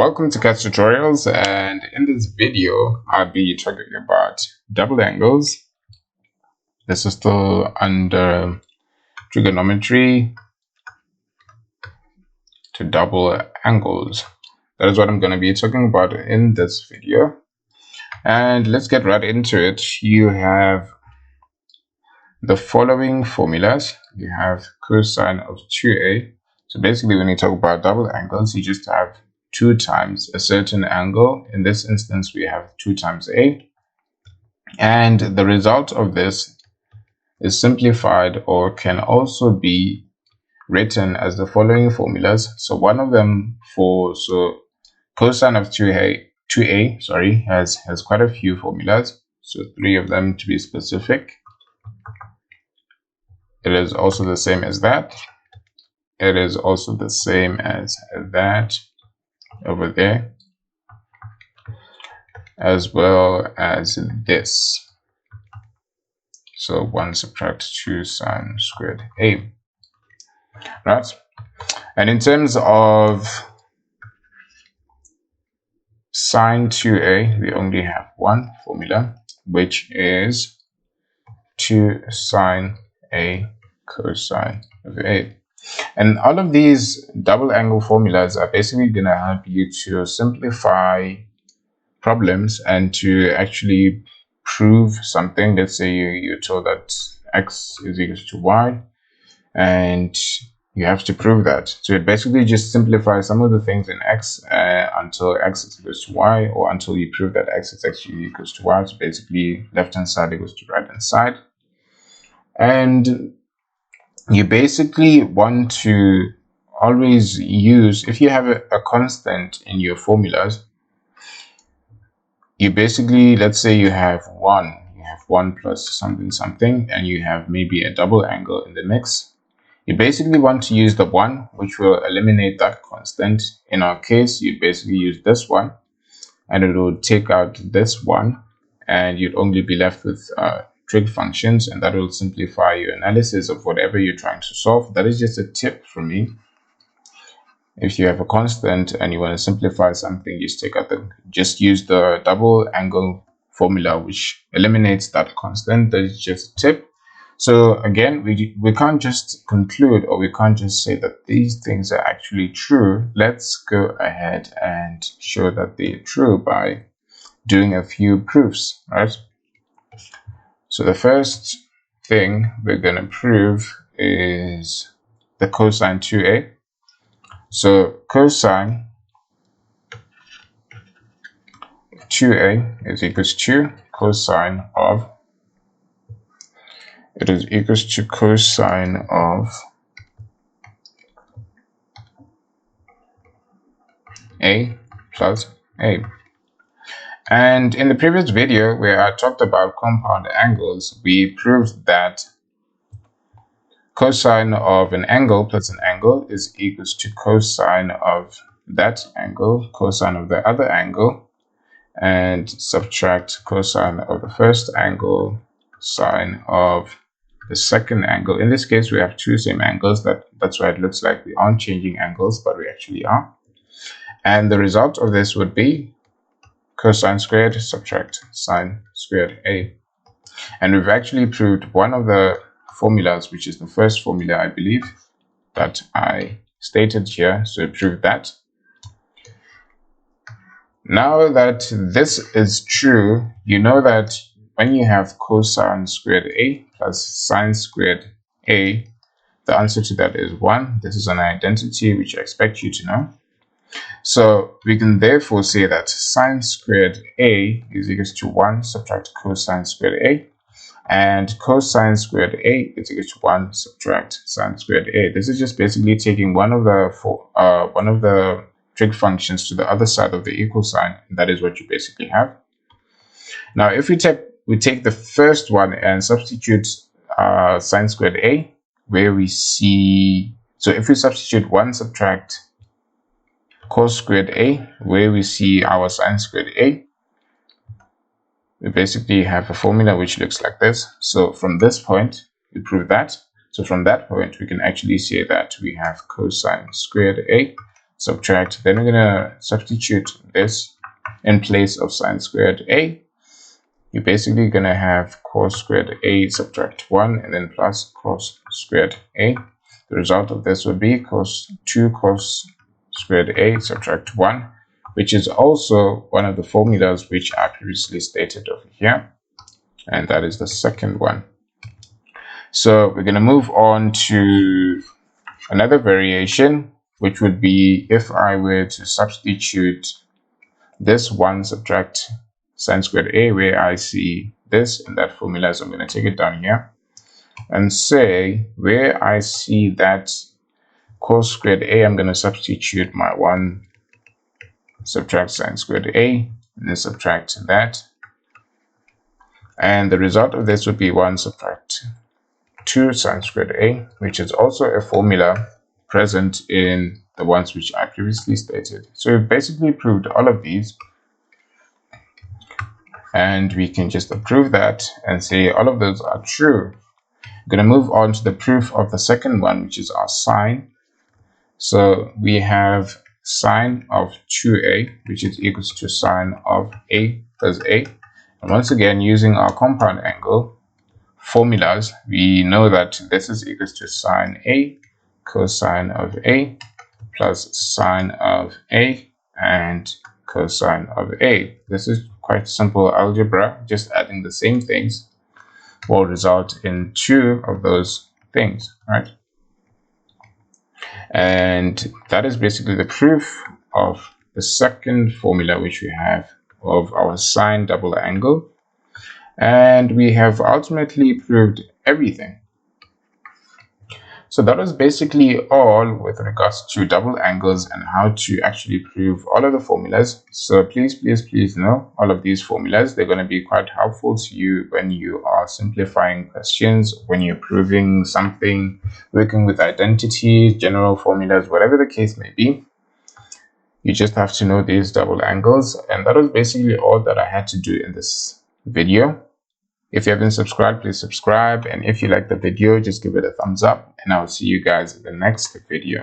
Welcome to Khetz Tutorials, and in this video I'll be talking about double angles. This is still under trigonometry to double angles. That is what I'm going to be talking about in this video, and let's get right into it. You have the following formulas. You have cosine of 2a. So basically, when you talk about double angles, you just have 2 times a certain angle. In this instance, we have 2 times a. And the result of this is simplified or can also be written as the following formulas. So one of them cosine of 2a has quite a few formulas. So 3 of them to be specific. It is also the same as that. It is also the same as that over there, as well as this. So 1 subtract 2 sine squared a. Right? And in terms of sine 2a, we only have one formula, which is 2 sine a cosine of a. And all of these double angle formulas are basically going to help you to simplify problems and to actually prove something. Let's say you're told that x is equal to y, and you have to prove that. So it basically just simplifies some of the things in x until x is equal to y, or until you prove that x is actually equals to y. So basically, left hand side equals to right hand side. And you basically want to always use, if you have a constant in your formulas, you basically, let's say you have 1 plus something, and you have maybe a double angle in the mix. You basically want to use the 1, which will eliminate that constant. In our case, you basically use this one, and it will take out this one, and you'd only be left with trig functions, and that will simplify your analysis of whatever you're trying to solve. That is just a tip from me. If you have a constant and you want to simplify something, just use the double angle formula, which eliminates that constant. That is just a tip. So again, we can't just conclude, or we can't just say that these things are actually true. Let's go ahead and show that they're true by doing a few proofs, right? So the first thing we're going to prove is the cosine 2a. So cosine 2a is equals to cosine of, it is equals to cosine of a plus a. And in the previous video where I talked about compound angles, we proved that cosine of an angle plus an angle is equals to cosine of that angle, cosine of the other angle, and subtract cosine of the first angle, sine of the second angle. In this case, we have 2 same angles. That's why it looks like we aren't changing angles, but we actually are. And the result of this would be cosine squared subtract sine squared a. And we've actually proved one of the formulas, which is the first formula, I believe, that I stated here. So we proved that. Now that this is true, you know that when you have cosine squared a plus sine squared a, the answer to that is 1. This is an identity which I expect you to know. So we can therefore say that sine squared a is equals to 1 subtract cosine squared a, and cosine squared a is equals to 1 subtract sine squared a. This is just basically taking one of the trig functions to the other side of the equal sign, and that is what you basically have. Now, if we take the first one and substitute sine squared a, where we see, so if we substitute 1 subtract cos squared a, where we see our sine squared a, we basically have a formula which looks like this. So from this point, we prove that. So from that point, we can actually say that we have cosine squared a subtract, then we're going to substitute this in place of sine squared a. You're basically going to have cos squared a subtract 1 and then plus cos squared a. The result of this would be 2 cos squared a subtract 1, which is also one of the formulas which I previously stated over here, and that is the second one. So we're going to move on to another variation, which would be if I were to substitute this 1 subtract sine squared a, where I see this in that formula. So I'm going to take it down here and say where I see that cos squared a, I'm going to substitute my 1 subtract sine squared a and then subtract that, and the result of this would be 1 subtract 2 sine squared a, which is also a formula present in the ones which I previously stated. So we've basically proved all of these, and we can just approve that and say all of those are true. I'm going to move on to the proof of the second one, which is our sine. So we have sine of 2a, which is equals to sine of a plus a. And once again, using our compound angle formulas, we know that this is equals to sine a cosine of a plus sine of a and cosine of a. This is quite simple algebra. Just adding the same things will result in 2 of those things, right? And that is basically the proof of the second formula which we have of our sine double angle. And we have ultimately proved everything. So that was basically all with regards to double angles and how to actually prove all of the formulas. So please know all of these formulas. They're going to be quite helpful to you when you are simplifying questions, when you're proving something, working with identities, general formulas, whatever the case may be. You just have to know these double angles. And that was basically all that I had to do in this video. If you haven't subscribed, please subscribe. And if you like the video, just give it a thumbs up. And I'll see you guys in the next video.